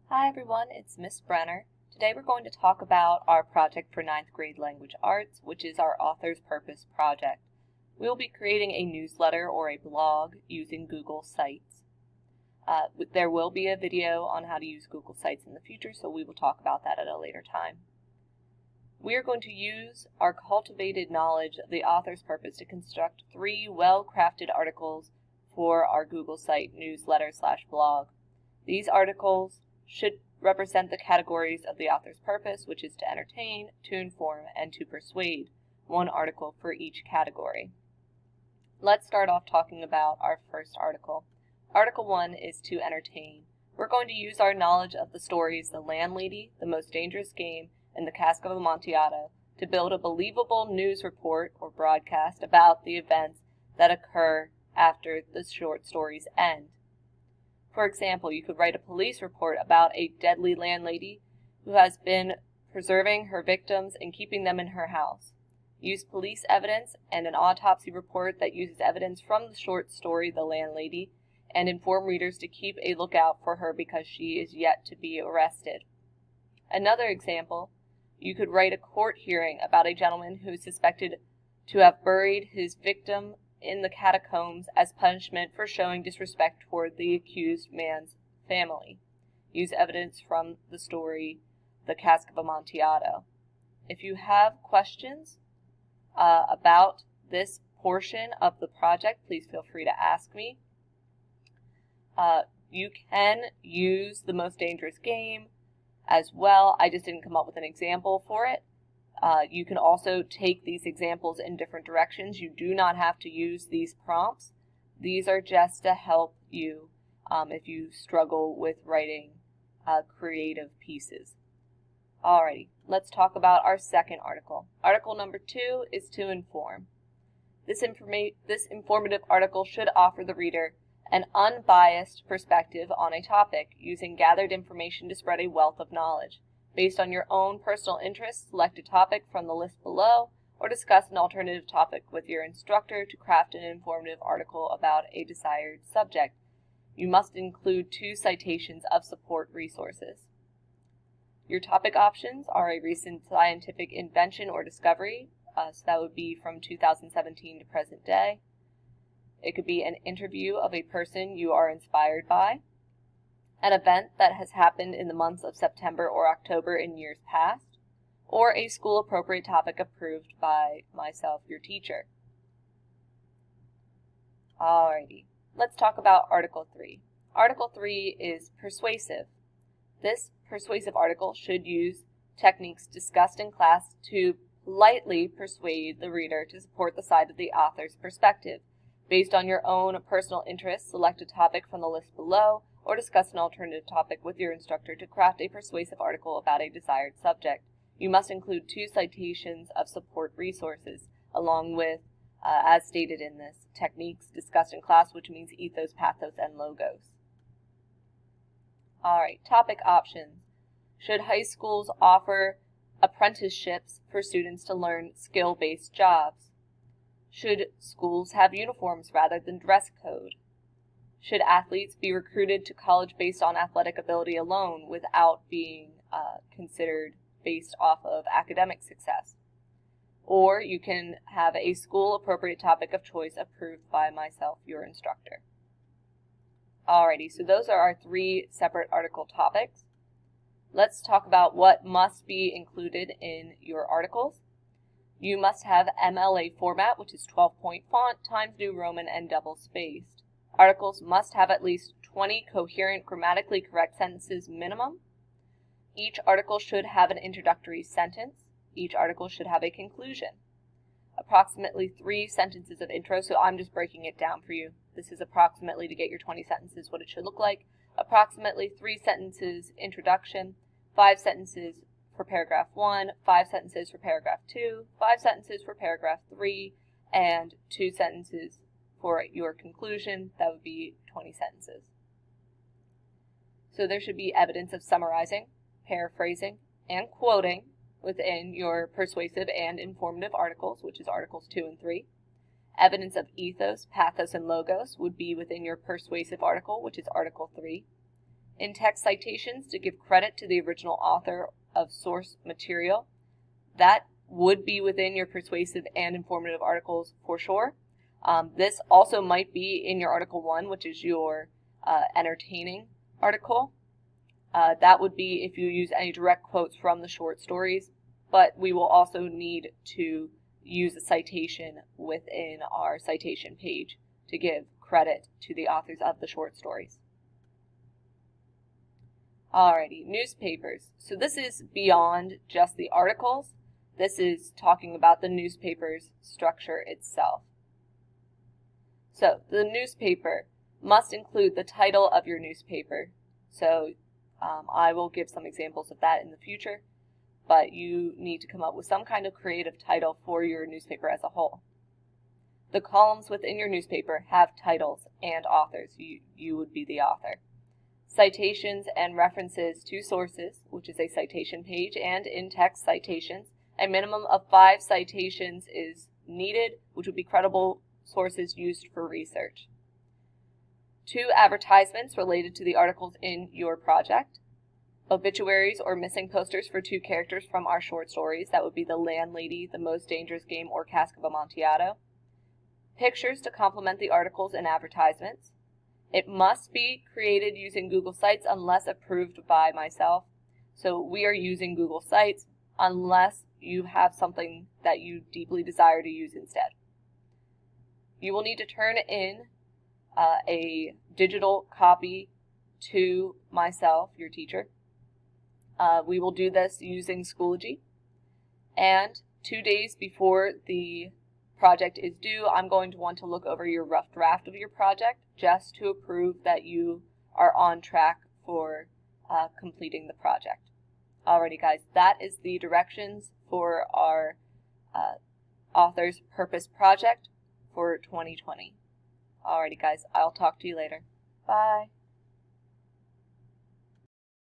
Hi everyone, it's Miss Brenner. Today we're going to talk about our project for 9th grade language arts, which is our Author's Purpose project. We will be creating a newsletter or a blog using Google Sites. There will be a video on how to use Google Sites in the future, so we will talk about that at a later time. We are going to use our cultivated knowledge of the author's purpose to construct 3 well-crafted articles for our Google Site newsletter/blog. These articles should represent the categories of the author's purpose, which is to entertain, to inform, and to persuade. 1 article for each category. Let's start off talking about our first article. Article 1 is to entertain. We're going to use our knowledge of the stories The Landlady, The Most Dangerous Game, and The Cask of Amontillado to build a believable news report or broadcast about the events that occur after the short stories end. For example, you could write a police report about a deadly landlady who has been preserving her victims and keeping them in her house. Use police evidence and an autopsy report that uses evidence from the short story The Landlady and inform readers to keep a lookout for her because she is yet to be arrested. Another example, you could write a court hearing about a gentleman who is suspected to have buried his victim in the catacombs as punishment for showing disrespect toward the accused man's family. Use evidence from the story The Cask of Amontillado. If you have questions about this portion of the project, please feel free to ask me. You can use The Most Dangerous Game as well. I just didn't come up with an example for it. You can also take these examples in different directions. You do not have to use these prompts. These are just to help you if you struggle with writing creative pieces. Alrighty, let's talk about our second article. Article number 2 is to inform. This informative article should offer the reader an unbiased perspective on a topic, using gathered information to spread a wealth of knowledge. Based on your own personal interests, select a topic from the list below, or discuss an alternative topic with your instructor to craft an informative article about a desired subject. You must include 2 citations of support resources. Your topic options are a recent scientific invention or discovery, so that would be from 2017 to present day. It could be an interview of a person you are inspired by, an event that has happened in the months of September or October in years past, or a school-appropriate topic approved by myself, your teacher. Alrighty, let's talk about Article 3. Article 3 is persuasive. This persuasive article should use techniques discussed in class to politely persuade the reader to support the side of the author's perspective. Based on your own personal interests, select a topic from the list below, or discuss an alternative topic with your instructor to craft a persuasive article about a desired subject. You must include 2 citations of support resources, along with, as stated in this, techniques discussed in class, which means ethos, pathos, and logos. Alright, topic options. Should high schools offer apprenticeships for students to learn skill-based jobs? Should schools have uniforms rather than dress code? Should athletes be recruited to college based on athletic ability alone without being considered based off of academic success? Or you can have a school-appropriate topic of choice approved by myself, your instructor. Alrighty, so those are our 3 separate article topics. Let's talk about what must be included in your articles. You must have MLA format, which is 12-point font, Times New Roman, and double-spaced. Articles must have at least 20 coherent, grammatically correct sentences minimum. Each article should have an introductory sentence. Each article should have a conclusion. Approximately 3 sentences of intro, so I'm just breaking it down for you. This is approximately, to get your 20 sentences, what it should look like. Approximately 3 sentences introduction, 5 sentences for paragraph 1, 5 sentences for paragraph 2, 5 sentences for paragraph 3, and 2 sentences for your conclusion. That would be 20 sentences. So there should be evidence of summarizing, paraphrasing, and quoting within your persuasive and informative articles, which is Articles 2 and 3. Evidence of ethos, pathos, and logos would be within your persuasive article, which is Article 3. In-text citations to give credit to the original author of source material. That would be within your persuasive and informative articles for sure. This also might be in your Article 1, which is your entertaining article. That would be if you use any direct quotes from the short stories, but we will also need to use a citation within our citation page to give credit to the authors of the short stories. Alrighty, newspapers. So this is beyond just the articles. This is talking about the newspaper's structure itself. So the newspaper must include the title of your newspaper. So I will give some examples of that in the future, but you need to come up with some kind of creative title for your newspaper as a whole. The columns within your newspaper have titles and authors. You would be the author. Citations and references to sources, which is a citation page, and in-text citations. A minimum of 5 citations is needed, which would be credible sources used for research. 2 advertisements related to the articles in your project. Obituaries or missing posters for 2 characters from our short stories. That would be the landlady, the most dangerous game, or Cask of Amontillado. Pictures to complement the articles and advertisements. It must be created using Google Sites unless approved by myself. So we are using Google Sites unless you have something that you deeply desire to use instead. You will need to turn in a digital copy to myself, your teacher. We will do this using Schoology. And 2 days before the project is due, I'm going to want to look over your rough draft of your project just to approve that you are on track for completing the project. Alrighty guys, that is the directions for our Author's Purpose project for 2020. Alrighty guys, I'll talk to you later. Bye.